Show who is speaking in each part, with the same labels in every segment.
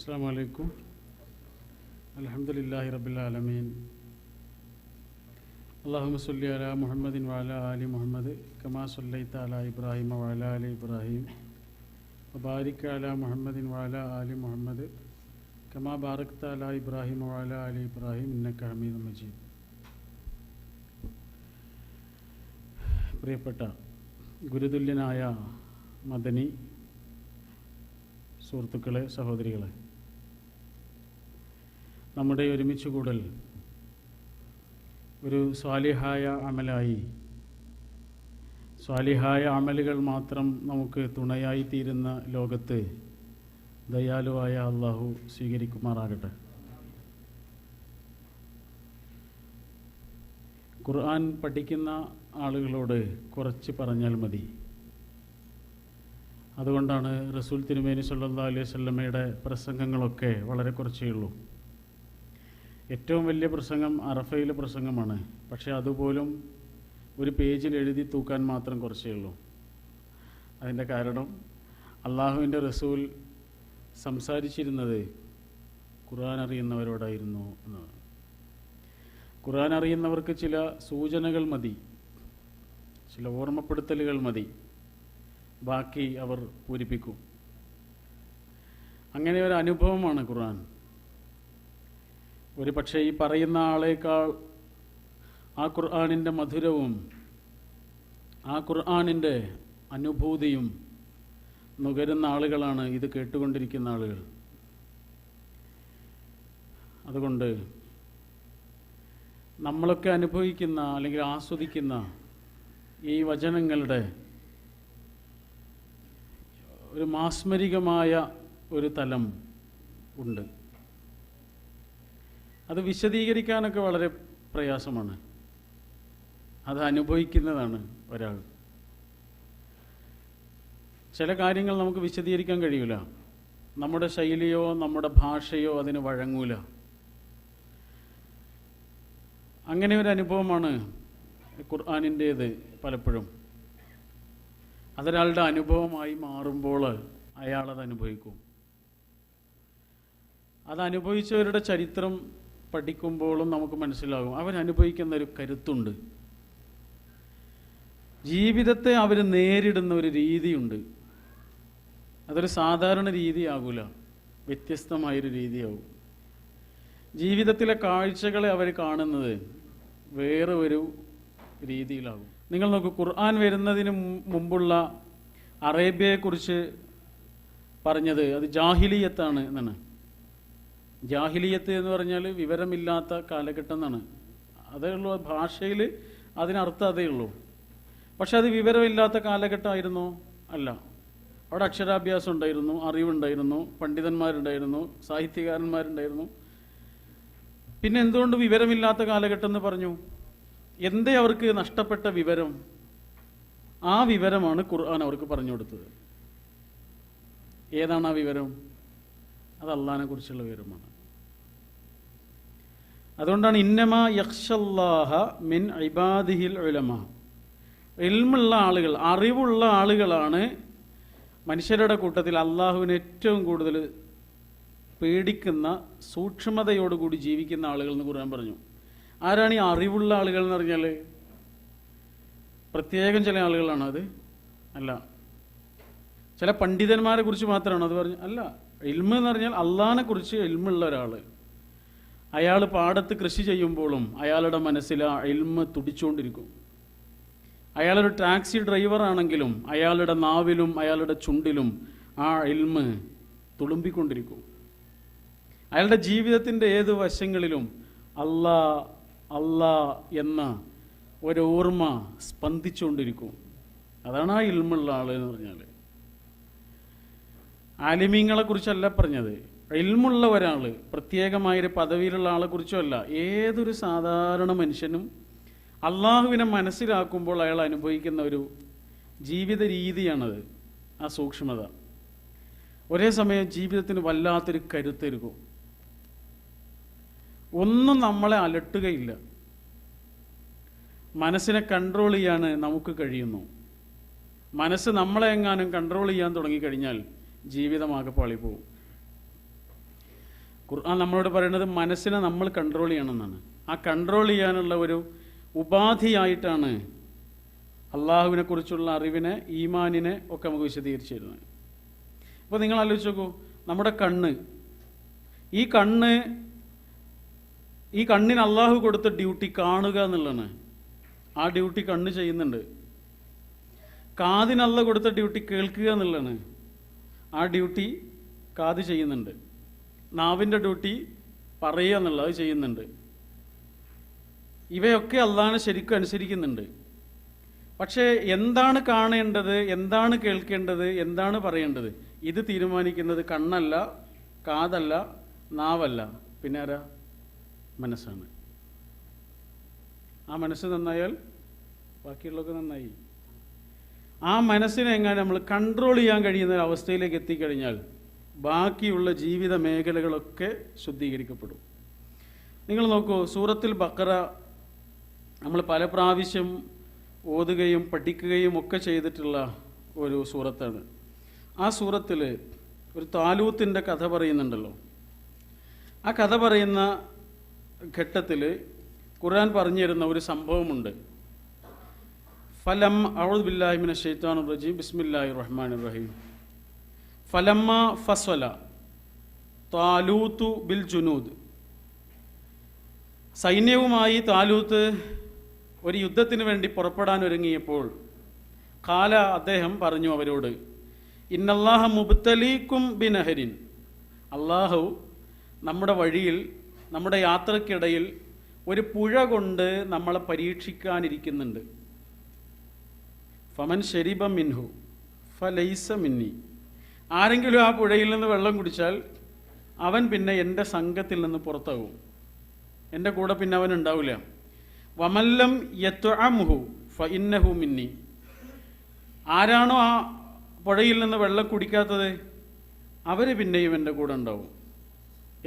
Speaker 1: അസ്സലാമു അലൈക്കും. അൽഹംദുലില്ലാഹി റബ്ബിൽ ആലമീൻ. അല്ലാഹുമ്മ സ്വല്ലി അലാ മുഹമ്മദിൻ വഅലാ ആലി മുഹമ്മദ് കമാ സ്വല്ലൈത അലാ ഇബ്രാഹിമ വഅലാ ആലി ഇബ്രാഹിം വബാരിക് അലാ മുഹമ്മദിൻ വഅലാ ആലി മുഹമ്മദ് കമാ ബാറക്ത അലാ ഇബ്രാഹിമ വഅലാ ആലി ഇബ്രാഹിം ഇന്നക ഹമീദും മജീദ്. പ്രിയപ്പെട്ട ഗുരുതുല്യനായ മദനി സുഹൃത്തുക്കളെ, സഹോദരികളെ, നമ്മുടെ ഒരുമിച്ച് കൂടൽ ഒരു സ്വാലിഹായ അമലായി, സ്വാലിഹായ അമലുകൾ മാത്രം നമുക്ക് തുണയായി തീരുന്ന ലോകത്ത് ദയാലുവായ അള്ളാഹു സ്വീകരിക്കുമാറാകട്ടെ. ഖുർആൻ പഠിക്കുന്ന ആളുകളോട് കുറച്ച് പറഞ്ഞാൽ മതി. അതുകൊണ്ടാണ് റസൂൽ തിരുമേനി സല്ലല്ലാഹു അലൈഹി വസല്ലമയുടെ പ്രസംഗങ്ങളൊക്കെ വളരെ കുറച്ചേ ഉള്ളൂ. ഏറ്റവും വലിയ പ്രസംഗം അറഫയിലെ പ്രസംഗമാണ്. പക്ഷേ അതുപോലും ഒരു പേജിൽ എഴുതി തൂക്കാൻ മാത്രം കുറച്ചേ ഉള്ളൂ. അതിൻ്റെ കാരണം അള്ളാഹുവിൻ്റെ റസൂൽ സംസാരിച്ചിരുന്നത് ഖുർആൻ അറിയുന്നവരോടായിരുന്നു എന്നാണ്. ഖുർആൻ അറിയുന്നവർക്ക് ചില സൂചനകൾ മതി, ചില ഓർമ്മപ്പെടുത്തലുകൾ മതി, ബാക്കി അവർ പൂരിപ്പിക്കും. അങ്ങനെ ഒരു അനുഭവമാണ് ഖുർആൻ. ഒരു പക്ഷേ ഈ പറയുന്ന ആളേക്കാൾ ആ ഖുർആനിൻ്റെ മധുരവും ആ ഖുർആനിൻ്റെ അനുഭൂതിയും നുകരുന്ന ആളുകളാണ് ഇത് കേട്ടുകൊണ്ടിരിക്കുന്ന ആളുകൾ. അതുകൊണ്ട് നമ്മളൊക്കെ അനുഭവിക്കുന്ന അല്ലെങ്കിൽ ആസ്വദിക്കുന്ന ഈ വചനങ്ങളുടെ ഒരു മാസ്മരികമായ ഒരു തലം ഉണ്ട്. അത് വിശദീകരിക്കാനൊക്കെ വളരെ പ്രയാസമാണ്. അത് അനുഭവിക്കുന്നതാണ് ഒരാൾ. ചില കാര്യങ്ങൾ നമുക്ക് വിശദീകരിക്കാൻ കഴിയില്ല. നമ്മുടെ ശൈലിയോ നമ്മുടെ ഭാഷയോ അതിന് വഴങ്ങൂല. അങ്ങനെ ഒരു അനുഭവമാണ് ഖുർആനിൻ്റേത്. പലപ്പോഴും അതൊരാളുടെ അനുഭവമായി മാറുമ്പോൾ അയാളത് അനുഭവിക്കും. അതനുഭവിച്ചവരുടെ ചരിത്രം പഠിക്കുമ്പോഴും നമുക്ക് മനസ്സിലാകും അവരനുഭവിക്കുന്ന ഒരു കരുത്തുണ്ട്. ജീവിതത്തെ അവർ നേരിടുന്ന ഒരു രീതിയുണ്ട്. അതൊരു സാധാരണ രീതിയാകൂല, വ്യത്യസ്തമായൊരു രീതിയാവും. ജീവിതത്തിലെ കാഴ്ചകളെ അവർ കാണുന്നത് വേറെ ഒരു രീതിയിലാകും. നിങ്ങൾ നോക്കൂ, ഖുർആൻ വരുന്നതിന് മുമ്പുള്ള അറേബ്യയെക്കുറിച്ച് പറഞ്ഞത് അത് ജാഹിലിയത്താണ് എന്നാണ്. ജാഹിലിയത്ത് എന്ന് പറഞ്ഞാൽ വിവരമില്ലാത്ത കാലഘട്ടം എന്നാണ്. അതേ ഉള്ളൂ, ഭാഷയിൽ അതിനർത്ഥം അതേ ഉള്ളൂ. പക്ഷെ അത് വിവരമില്ലാത്ത കാലഘട്ടമായിരുന്നോ? അല്ല. അവിടെ അക്ഷരാഭ്യാസം ഉണ്ടായിരുന്നു, അറിവുണ്ടായിരുന്നു, പണ്ഡിതന്മാരുണ്ടായിരുന്നു, സാഹിത്യകാരന്മാരുണ്ടായിരുന്നു. പിന്നെ എന്തുകൊണ്ട് വിവരമില്ലാത്ത കാലഘട്ടം എന്ന് പറഞ്ഞു? എന്തേ അവർക്ക് നഷ്ടപ്പെട്ട വിവരം? ആ വിവരമാണ് ഖുർആൻ അവർക്ക് പറഞ്ഞു കൊടുത്തത്. ഏതാണ് ആ വിവരം? അത് അള്ളാഹിനെ കുറിച്ചുള്ള വിവരമാണ്. അതുകൊണ്ടാണ് ഇന്നമാ യഖ്ശല്ലാഹ മിൻ ഇബാദിഹിൽ ഉലമാ. ഇൽമുള്ള ആളുകൾ, അറിവുള്ള ആളുകളാണ് മനുഷ്യരുടെ കൂട്ടത്തിൽ അള്ളാഹുവിനെ ഏറ്റവും കൂടുതൽ പേടിക്കുന്ന, സൂക്ഷ്മതയോടുകൂടി ജീവിക്കുന്ന ആളുകൾ എന്ന് ഖുർആൻ പറഞ്ഞു. ആരാണ് ഈ അറിവുള്ള ആളുകൾ എന്ന് പറഞ്ഞാൽ? പ്രത്യേകം ചില ആളുകളാണ് അത്? അല്ല. ചില പണ്ഡിതന്മാരെ കുറിച്ച് മാത്രമാണ് അത് പറഞ്ഞു? അല്ല. ഇൽമ് എന്ന് പറഞ്ഞാൽ അള്ളാഹിനെ കുറിച്ച് ഇൽമുള്ള ഒരാൾ. അയാൾ പാടത്ത് കൃഷി ചെയ്യുമ്പോഴും അയാളുടെ മനസ്സിൽ ആ ഇൽമ് തുടിച്ചുകൊണ്ടിരിക്കും. അയാളൊരു ടാക്സി ഡ്രൈവറാണെങ്കിലും അയാളുടെ നാവിലും അയാളുടെ ചുണ്ടിലും ആ ഇൽമ് തുളുമ്പിക്കൊണ്ടിരിക്കും. അയാളുടെ ജീവിതത്തിൻ്റെ ഏത് വശങ്ങളിലും അല്ലാ അല്ലാ എന്ന ഒരോർമ്മ സ്പന്ദിച്ചുകൊണ്ടിരിക്കും. അതാണ് ആ ഇൽമുള്ള ആൾ എന്ന് പറഞ്ഞാൽ. ആലിമീങ്ങളെ കുറിച്ചല്ല പറഞ്ഞത്. ഇൽമുള്ള ഒരാൾ, പ്രത്യേകമായൊരു പദവിയിലുള്ള ആളെ കുറിച്ചും അല്ല. ഏതൊരു സാധാരണ മനുഷ്യനും അള്ളാഹുവിനെ മനസ്സിലാക്കുമ്പോൾ അയാൾ അനുഭവിക്കുന്ന ഒരു ജീവിത രീതിയാണത്, ആ സൂക്ഷ്മത. ഒരേ സമയം ജീവിതത്തിന് വല്ലാത്തൊരു കരുത്തിരിക്കും. ഒന്നും നമ്മളെ അലട്ടുകയില്ല. മനസ്സിനെ കൺട്രോൾ ചെയ്യാൻ നമുക്ക് കഴിയുന്നു. മനസ്സ് നമ്മളെ എങ്ങാനും കൺട്രോൾ ചെയ്യാൻ തുടങ്ങിക്കഴിഞ്ഞാൽ ജീവിതമാകെ പാളിപ്പോവും. ഖുർആൻ നമ്മളോട് പറയുന്നത് മനസ്സിനെ നമ്മൾ കൺട്രോൾ ചെയ്യണമെന്നാണ്. ആ കൺട്രോൾ ചെയ്യാനുള്ള ഒരു ഉപാധിയായിട്ടാണ് അള്ളാഹുവിനെ കുറിച്ചുള്ള അറിവിനെ, ഈമാനിനെ ഒക്കെ നമുക്ക് വിശദീകരിച്ചു തരുന്നത്. അപ്പോൾ നിങ്ങൾ ആലോചിച്ച് നോക്കൂ, നമ്മുടെ കണ്ണ്, ഈ കണ്ണിന് അള്ളാഹു കൊടുത്ത ഡ്യൂട്ടി കാണുക എന്നുള്ളതാണ്. ആ ഡ്യൂട്ടി കണ്ണ് ചെയ്യുന്നുണ്ട്. കാതിന് അള്ളാഹു കൊടുത്ത ഡ്യൂട്ടി കേൾക്കുക എന്നുള്ളതാണ്. ആ ഡ്യൂട്ടി കാത് ചെയ്യുന്നുണ്ട്. നാവിൻ്റെ ഡ്യൂട്ടി പറയുക എന്നുള്ളത് ചെയ്യുന്നുണ്ട്. ഇവയൊക്കെ അള്ളാഹിനെ ശരിക്കും അനുസരിക്കുന്നുണ്ട്. പക്ഷേ എന്താണ് കാണേണ്ടത്, എന്താണ് കേൾക്കേണ്ടത്, എന്താണ് പറയേണ്ടത്, ഇത് തീരുമാനിക്കുന്നത് കണ്ണല്ല, കാതല്ല, നാവല്ല, പിന്നെ ആരാ? മനസ്സാണ്. ആ മനസ്സ് നന്നായാൽ ബാക്കിയുള്ളതൊക്കെ നന്നായി. ആ മനസ്സിനെ എങ്ങനെ നമ്മൾ കൺട്രോൾ ചെയ്യാൻ കഴിയുന്ന അവസ്ഥയിലേക്ക് എത്തിക്കഴിഞ്ഞാൽ ബാക്കിയുള്ള ജീവിത മേഖലകളൊക്കെ ശുദ്ധീകരിക്കപ്പെടും. നിങ്ങൾ നോക്കൂ, സൂറത്തുൽ ബഖറ നമ്മൾ പല പ്രാവശ്യം ഓതുകയും പഠിക്കുകയും ഒക്കെ ചെയ്തിട്ടുള്ള ഒരു സൂറത്താണ്. ആ സൂറത്തിൽ ഒരു താലൂത്തിൻ്റെ കഥ പറയുന്നുണ്ടല്ലോ. ആ കഥ പറയുന്ന ഘട്ടത്തിൽ ഖുർആൻ പറഞ്ഞു തരുന്ന ഒരു സംഭവമുണ്ട്. ഫലം അഊദു ബില്ലാഹി മിനശ് ശൈത്വാനിർ റജീം ബിസ്മില്ലാഹിർ റഹ്മാനിർ റഹീം ഫലമ്മ ഫസ്വല താലൂത്തു ബിൽ ജുനൂദ്. സൈന്യവുമായി താലൂത്ത് ഒരു യുദ്ധത്തിന് വേണ്ടി പുറപ്പെടാൻ ഒരുങ്ങിയപ്പോൾ കാല, അദ്ദേഹം പറഞ്ഞു അവരോട്, ഇന്നല്ലാഹ മുബ്തലീക്കും ബിനഹരിൻ, അള്ളാഹു നമ്മുടെ വഴിയിൽ, നമ്മുടെ യാത്രക്കിടയിൽ ഒരു പുഴ കൊണ്ട് നമ്മളെ പരീക്ഷിക്കാനിരിക്കുന്നുണ്ട്. ഫമൻ ശരിബ മിൻഹു ഫലൈസ മിന്നി, ആരെങ്കിലും ആ പുഴയിൽ നിന്ന് വെള്ളം കുടിച്ചാൽ അവൻ പിന്നെ എൻ്റെ സംഘത്തിൽ നിന്ന് പുറത്താകും, എൻ്റെ കൂടെ പിന്നെ അവൻ ഉണ്ടാവില്ല. വമല്ലം യത്അംഹു ഫഇന്നഹു മിന്നി, ആരാണോ ആ പുഴയിൽ നിന്ന് വെള്ളം കുടിക്കാത്തത് അവർ പിന്നെയും എൻ്റെ കൂടെ ഉണ്ടാവും.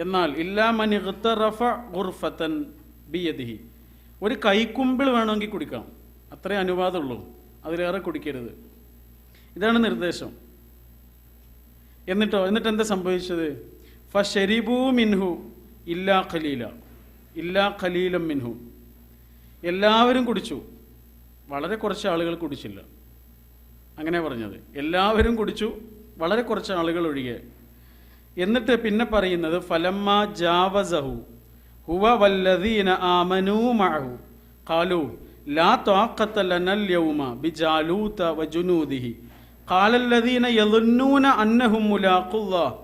Speaker 1: എന്നാൽ ഇല്ലാ മൻ ഇഗ്തറഫ ഗുർഫതൻ ബിയദിഹി, ഒരു കൈക്കുമ്പിൾ വേണമെങ്കിൽ കുടിക്കാം, അത്രേ അനുവാദമുള്ളൂ, അതിലേറെ കുടിക്കരുത്. ഇതാണ് നിർദ്ദേശം. എന്നിട്ട് എന്താ സംഭവിച്ചത്? ഫശരിബൂ മിൻഹു ഇല്ലാ ഖലീല, ഇല്ലാ ഖലീലം മിൻഹു, എല്ലാവരും കുടിച്ചു, വളരെ കുറച്ച് ആളുകൾ കുടിച്ചില്ല. അങ്ങനെ പറഞ്ഞത്, എല്ലാവരും കുടിച്ചു, വളരെ കുറച്ച് ആളുകൾ ഒഴികെ. എന്നിട്ട് പിന്നെ പറയുന്നത് ഫലമ്മ ജാവസഹു ഹുവ വല്ലദീന ആമനൂ മഅഹു ഖാലൂ ലാ ത്വാഖത ലനൽ യൗമ ബിജാലൂത വജുനൂദിഹി ഖാലല്ലദീന യظنون അന്നഹും മുലാഖുല്ലാഹ്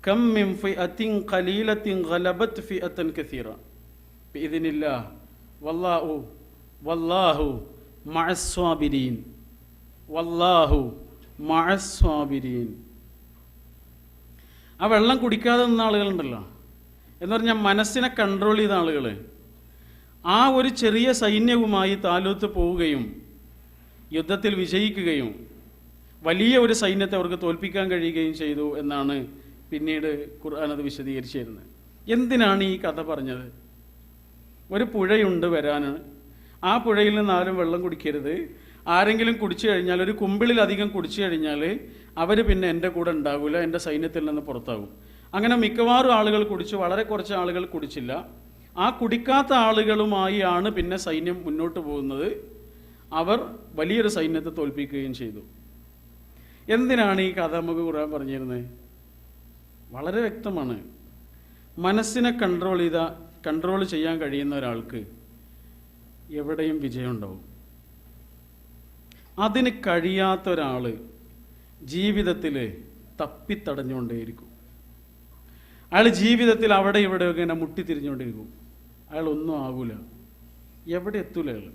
Speaker 1: കം മിൻ ഫിഅത്തിൻ ഖലീലത്തിൻ ഗലബത് ഫിഅത്തൻ കസീറ ബിഇذനില്ലാഹ് വല്ലാഹു മഅസ് സ്വാബിരീൻ, വല്ലാഹു മഅസ് സ്വാബിരീൻ. ആ വെള്ളം കുടിക്കാതെ നിന്ന ആളുകളുണ്ടല്ലോ, എന്ന് പറഞ്ഞാൽ മനസ്സിനെ കൺട്രോൾ ചെയ്ത ആളുകൾ, ആ ഒരു ചെറിയ സൈന്യവുമായി താലൂത്ത് പോവുകയും യുദ്ധത്തിൽ വിജയിക്കുകയും വലിയ ഒരു സൈന്യത്തെ അവർക്ക് തോൽപ്പിക്കാൻ കഴിയുകയും ചെയ്തു എന്നാണ് പിന്നീട് ഖുർആൻ അത് വിശദീകരിച്ചു തരുന്നത്. എന്തിനാണ് ഈ കഥ പറഞ്ഞത്? ഒരു പുഴയുണ്ട് വരാന്, ആ പുഴയിൽ നിന്ന് ആരും വെള്ളം കുടിക്കരുത്, ആരെങ്കിലും കുടിച്ചു കഴിഞ്ഞാൽ, ഒരു കുമ്പിളിലധികം കുടിച്ചു കഴിഞ്ഞാൽ അവർ പിന്നെ എൻ്റെ കൂടെ ഉണ്ടാകില്ല, എൻ്റെ സൈന്യത്തിൽ നിന്ന് പുറത്താകും. അങ്ങനെ മിക്കവാറും ആളുകൾ കുടിച്ചു, വളരെ കുറച്ച് ആളുകൾ കുടിച്ചില്ല. ആ കുടിക്കാത്ത ആളുകളുമായി ആണ് പിന്നെ സൈന്യം മുന്നോട്ട് പോകുന്നത്. അവർ വലിയൊരു സൈന്യത്തെ തോൽപ്പിക്കുകയും ചെയ്തു. എന്തിനാണ് ഈ കഥ നമുക്ക് ഖുർആൻ പറഞ്ഞിരുന്നത്? വളരെ വ്യക്തമാണ്. മനസ്സിനെ കൺട്രോൾ ചെയ്യാൻ കഴിയുന്ന ഒരാൾക്ക് എവിടെയും വിജയം ഉണ്ടാവും. അതിന് കഴിയാത്ത ഒരാൾ ജീവിതത്തിൽ തപ്പിത്തടഞ്ഞുകൊണ്ടേയിരിക്കും. അയാൾ ജീവിതത്തിൽ അവിടെ ഇവിടെ ഇങ്ങനെ മുട്ടിത്തിരിഞ്ഞുകൊണ്ടിരിക്കും. അയാൾ ഒന്നും ആകൂല, എവിടെ എത്തൂല. അയാൾ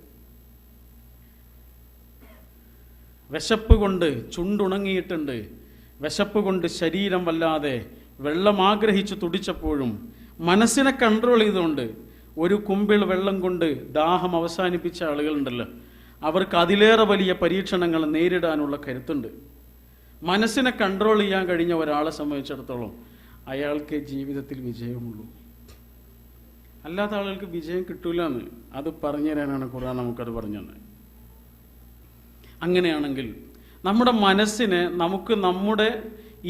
Speaker 1: വിശപ്പ് കൊണ്ട് ചുണ്ടുണങ്ങിയിട്ടുണ്ട്, വിശപ്പ് കൊണ്ട് ശരീരം വല്ലാതെ വെള്ളം ആഗ്രഹിച്ചു തുടിച്ചപ്പോഴും മനസ്സിനെ കൺട്രോൾ ചെയ്തുകൊണ്ട് ഒരു കുമ്പിൾ വെള്ളം കൊണ്ട് ദാഹം അവസാനിപ്പിച്ച ആളുകളുണ്ടല്ലോ, അവർക്ക് അതിലേറെ വലിയ പരീക്ഷണങ്ങൾ നേരിടാനുള്ള കരുത്തുണ്ട്. മനസ്സിനെ കൺട്രോൾ ചെയ്യാൻ കഴിഞ്ഞ ഒരാളെ സംബന്ധിച്ചിടത്തോളം അയാൾക്ക് ജീവിതത്തിൽ വിജയമുള്ളൂ. അല്ലാത്ത ആളുകൾക്ക് വിജയം കിട്ടൂല എന്ന് അത് പറഞ്ഞു തരാനാണ് ഖുർആൻ നമുക്കത് പറഞ്ഞു തന്നെ. അങ്ങനെയാണെങ്കിൽ നമ്മുടെ മനസ്സിനെ നമുക്ക് നമ്മുടെ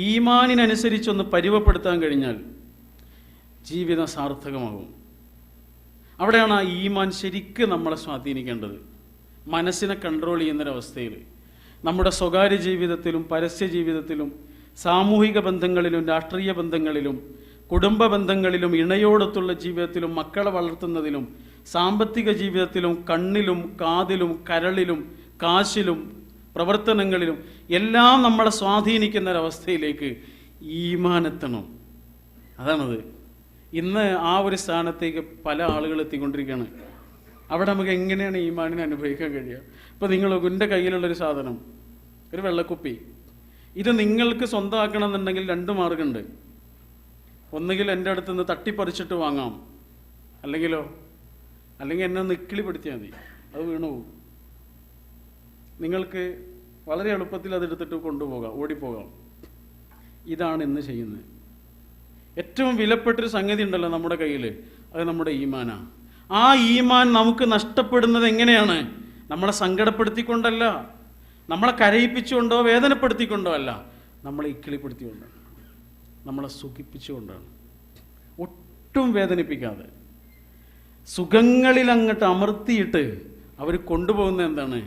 Speaker 1: ഈമാനിനനുസരിച്ചൊന്ന് പരുവപ്പെടുത്താൻ കഴിഞ്ഞാൽ ജീവിതം സാർത്ഥകമാകും. അവിടെയാണ് ആ ഈമാൻ ശരിക്കും നമ്മളെ സ്വാധീനിക്കേണ്ടത്. മനസ്സിനെ കൺട്രോൾ ചെയ്യുന്നൊരവസ്ഥയിൽ നമ്മുടെ സ്വകാര്യ ജീവിതത്തിലും പരസ്യ ജീവിതത്തിലും സാമൂഹിക ബന്ധങ്ങളിലും രാഷ്ട്രീയ ബന്ധങ്ങളിലും കുടുംബ ബന്ധങ്ങളിലും ഇണയോടൊത്തുള്ള ജീവിതത്തിലും മക്കളെ വളർത്തുന്നതിലും സാമ്പത്തിക ജീവിതത്തിലും കണ്ണിലും കാതിലും കരളിലും കാശിലും പ്രവർത്തനങ്ങളിലും എല്ലാം നമ്മളെ സ്വാധീനിക്കുന്ന ഒരവസ്ഥയിലേക്ക് ഈമാൻ എത്തണം. അതാണത്. ഇന്ന് ആ ഒരു സ്ഥാനത്തേക്ക് പല ആളുകൾ എത്തിക്കൊണ്ടിരിക്കുകയാണ്. അവിടെ നമുക്ക് എങ്ങനെയാണ് ഈമാനിനെ അനുഭവിക്കാൻ കഴിയുക? ഇപ്പോൾ നിങ്ങൾ എൻ്റെ കയ്യിലുള്ളൊരു സാധനം, ഒരു വെള്ളക്കുപ്പി, ഇത് നിങ്ങൾക്ക് സ്വന്തമാക്കണമെന്നുണ്ടെങ്കിൽ 2 മാർഗമുണ്ട്. ഒന്നുകിൽ എൻ്റെ അടുത്ത് നിന്ന് തട്ടിപ്പറിച്ചിട്ട് വാങ്ങാം, അല്ലെങ്കിൽ എന്നെ ഒന്ന് ഇക്കിളിപ്പെടുത്തിയാൽ മതി, അത് വീണു പോകും. നിങ്ങൾക്ക് വളരെ എളുപ്പത്തിൽ അതെടുത്തിട്ട് കൊണ്ടുപോകാം, ഓടിപ്പോകാം. ഇതാണ് ഇന്ന് ചെയ്യുന്നത്. ഏറ്റവും വിലപ്പെട്ടൊരു സംഗതി ഉണ്ടല്ലോ നമ്മുടെ കയ്യിൽ, അത് നമ്മുടെ ഈമാനാണ്. ആ ഈമാൻ നമുക്ക് നഷ്ടപ്പെടുന്നത് എങ്ങനെയാണ്? നമ്മളെ സങ്കടപ്പെടുത്തിക്കൊണ്ടല്ല, നമ്മളെ കരയിപ്പിച്ചുകൊണ്ടോ വേദനപ്പെടുത്തിക്കൊണ്ടോ അല്ല, നമ്മളെ ഇക്കിളിപ്പെടുത്തിക്കൊണ്ടാണ്, നമ്മളെ സുഖിപ്പിച്ചുകൊണ്ടാണ്. ഒട്ടും വേദനിപ്പിക്കാതെ സുഖങ്ങളിൽ അങ്ങോട്ട് അമർത്തിയിട്ട് അവർ കൊണ്ടുപോകുന്നത് എന്താണ്?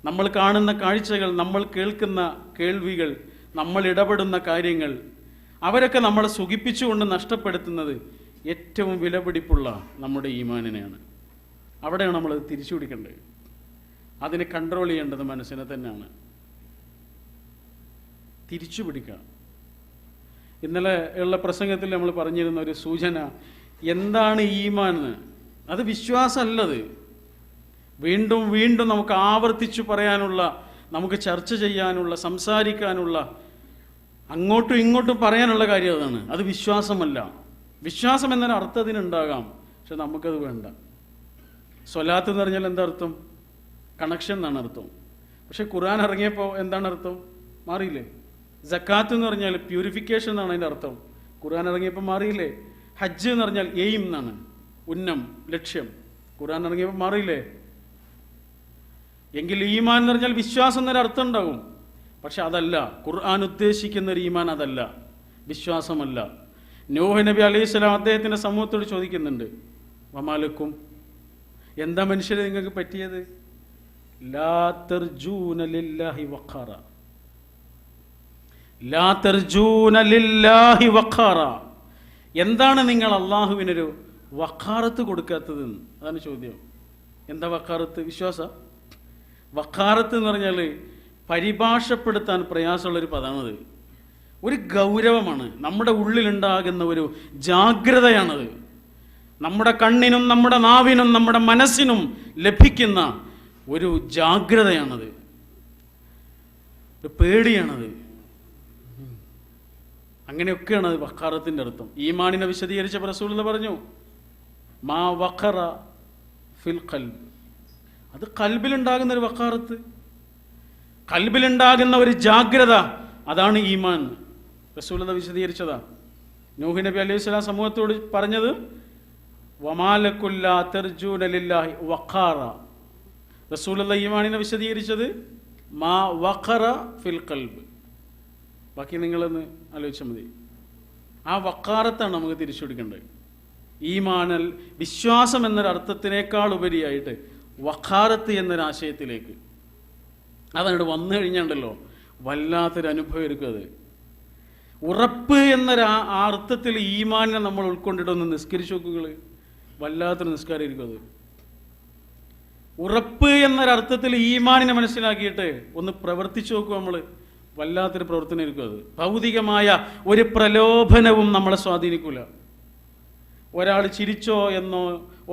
Speaker 1: നമ്മൾ കാണുന്ന കാഴ്ചകൾ, നമ്മൾ കേൾക്കുന്ന കേൾവികൾ, നമ്മൾ ഇടപെടുന്ന കാര്യങ്ങൾ, അവരൊക്കെ നമ്മളെ സുഖിപ്പിച്ചുകൊണ്ട് നഷ്ടപ്പെടുത്തുന്നത് ഏറ്റവും വിലപിടിപ്പുള്ള നമ്മുടെ ഈമാനിനെയാണ്. അവിടെയാണ് നമ്മൾ തിരിച്ചു പിടിക്കേണ്ടത്. അതിനെ കൺട്രോൾ ചെയ്യേണ്ടത് മനസ്സിനെ തന്നെയാണ്. തിരിച്ചു പിടിക്കുക. ഇന്നലെ ഉള്ള പ്രസംഗത്തിൽ നമ്മൾ പറഞ്ഞിരുന്ന ഒരു സൂചന, എന്താണ് ഈമാൻ എന്ന്? അത് വിശ്വാസമല്ലത്. വീണ്ടും വീണ്ടും നമുക്ക് ആവർത്തിച്ചു പറയാനുള്ള, നമുക്ക് ചർച്ച ചെയ്യാനുള്ള, സംസാരിക്കാനുള്ള, അങ്ങോട്ടും ഇങ്ങോട്ടും പറയാനുള്ള കാര്യം അതാണ്. അത് വിശ്വാസമല്ല. വിശ്വാസം എന്നൊരു അർത്ഥം അതിനുണ്ടാകാം, പക്ഷെ നമുക്കത് വേണ്ട. സ്വലാത്ത് എന്ന് പറഞ്ഞാൽ എന്താ അർത്ഥം? കണക്ഷൻ എന്നാണ് അർത്ഥം. പക്ഷെ ഖുർആൻ ഇറങ്ങിയപ്പോൾ എന്താണ് അർത്ഥം? മാറിയില്ലേ? സക്കാത്ത് എന്ന് പറഞ്ഞാൽ പ്യൂരിഫിക്കേഷൻ എന്നാണ് അതിൻ്റെ അർത്ഥം. ഖുർആൻ ഇറങ്ങിയപ്പോൾ മാറിയില്ലേ? ഹജ്ജ് എന്ന് പറഞ്ഞാൽ എയിം എന്നാണ്, ഉന്നം, ലക്ഷ്യം. ഖുർആൻ ഇറങ്ങിയപ്പോൾ മാറിയില്ലേ? എങ്കിൽ ഈമാൻ എന്ന് പറഞ്ഞാൽ വിശ്വാസം എന്നൊരു അർത്ഥം ഉണ്ടാകും, പക്ഷെ അതല്ല ഖുർആൻ ഉദ്ദേശിക്കുന്ന ഒരു ഈമാൻ. അതല്ല, വിശ്വാസമല്ല. നൂഹ് നബി അലൈഹി സ്വലാം അദ്ദേഹത്തിൻ്റെ സമൂഹത്തോട് ചോദിക്കുന്നുണ്ട്, വമാലക്കും, എന്താ മനുഷ്യരെ നിങ്ങൾക്ക് പറ്റിയത്? ലാ തർജൂന ലില്ലാഹി വഖാറ, ലാ തർജൂന ലില്ലാഹി വഖാറ. എന്താണ് നിങ്ങൾ അള്ളാഹുവിനൊരു വഖാറത്ത് കൊടുക്കാത്തത്? അതാണ് ചോദ്യം. എന്താ വഖാറത്ത്? വിശ്വാസ. വഖാറത്ത് എന്ന് പറഞ്ഞാൽ പരിഭാഷപ്പെടുത്താൻ പ്രയാസമുള്ളൊരു പദമാണത്. ഒരു ഗൗരവമാണ്, നമ്മുടെ ഉള്ളിലുണ്ടാകുന്ന ഒരു ജാഗ്രതയാണത്. നമ്മുടെ കണ്ണിനും നമ്മുടെ നാവിനും നമ്മുടെ മനസ്സിനും ലഭിക്കുന്ന ഒരു ജാഗ്രതയാണത്, ഒരു പേടിയാണത്. അങ്ങനെയൊക്കെയാണ് അത് വഖാറത്തിൻ്റെ അർത്ഥം. ഈമാനിനെ വിശദീകരിച്ച റസൂലുള്ളാഹി പറഞ്ഞു, മാ വഖറ ഫിൽ ഖൽബ്, അത് കൽബിലുണ്ടാകുന്ന ഒരു വഖാറത്ത്, കൽബിലുണ്ടാകുന്ന ഒരു ജാഗ്രത, അതാണ് ഈമാൻ. റസൂലുള്ളാഹി വിശദീകരിച്ചതാ. നൂഹ് നബി അലൈഹി സ്വലാം സമൂഹത്തോട് പറഞ്ഞത്, വമാലക്കും ലാ തർജൂന ലില്ലാഹി വഖാറ. റസൂലുള്ളാഹി ഈമാനിനെ വിശദീകരിച്ചത് മാ വഖറ ഫിൽ ഖൽബ്. ബാക്കി നിങ്ങളൊന്ന് ആലോചിച്ചാൽ മതി. ആ വഖാറത്താണ് നമുക്ക് തിരിച്ചു പിടിക്കേണ്ടത്. ഈമാനൽ വിശ്വാസം എന്നൊരർത്ഥത്തിനേക്കാൾ ഉപരിയായിട്ട് വഖാറത്ത് എന്നൊരാശയത്തിലേക്ക് അതങ്ങോട്ട് വന്നു കഴിഞ്ഞുണ്ടല്ലോ, വല്ലാത്തൊരു അനുഭവം എടുക്കും. അത് ഉറപ്പ് എന്നൊരു ആ അർത്ഥത്തിൽ ഈമാനിനെ നമ്മൾ ഉൾക്കൊണ്ടിട്ടൊന്ന് നിസ്കരിച്ചു നോക്കുക, വല്ലാത്തൊരു നിസ്കാരം ഇരിക്കും. അത് ഉറപ്പ് എന്നൊരർത്ഥത്തിൽ ഈമാനിനെ മനസ്സിലാക്കിയിട്ട് ഒന്ന് പ്രവർത്തിച്ചു നോക്കുക, നമ്മൾ വല്ലാത്തൊരു പ്രവർത്തനം ഇരിക്കും. അത് ഭൗതികമായ ഒരു പ്രലോഭനവും നമ്മളെ സ്വാധീനിക്കൂല. ഒരാൾ ചിരിച്ചോ എന്നോ,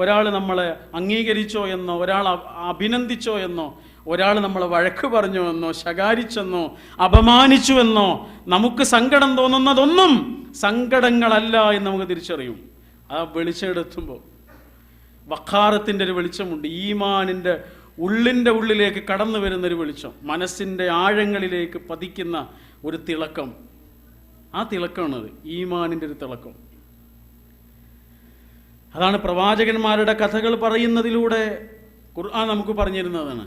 Speaker 1: ഒരാൾ നമ്മളെ അംഗീകരിച്ചോ എന്നോ, ഒരാൾ അഭിനന്ദിച്ചോ എന്നോ, ഒരാൾ നമ്മളെ വഴക്ക് പറഞ്ഞോ എന്നോ, ശകാരിച്ചെന്നോ, അപമാനിച്ചുവെന്നോ നമുക്ക് സങ്കടം തോന്നുന്നതൊന്നും സങ്കടങ്ങളല്ല എന്ന് നമുക്ക് തിരിച്ചറിയും. ആ വെളിച്ചെടുത്തുമ്പോൾ വഖാറത്തിൻ്റെ ഒരു വെളിച്ചമുണ്ട്. ഈമാനിൻ്റെ ഉള്ളിൻ്റെ ഉള്ളിലേക്ക് കടന്നു വരുന്നൊരു വെളിച്ചം, മനസ്സിൻ്റെ ആഴങ്ങളിലേക്ക് പതിക്കുന്ന ഒരു തിളക്കം. ആ തിളക്കമാണത്, ഈമാനിൻ്റെ ഒരു തിളക്കം. അതാണ് പ്രവാചകന്മാരുടെ കഥകൾ പറയുന്നതിലൂടെ ഖുർആൻ നമുക്ക് പറഞ്ഞിരുന്നതാണ്.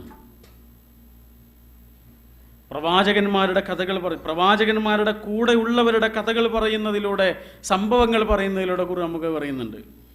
Speaker 1: പ്രവാചകന്മാരുടെ കഥകൾ പ്രവാചകന്മാരുടെ കൂടെ ഉള്ളവരുടെ കഥകൾ പറയുന്നതിലൂടെ, സംഭവങ്ങൾ പറയുന്നതിലൂടെ ഖുർആൻ നമുക്ക് പറയുന്നുണ്ട്.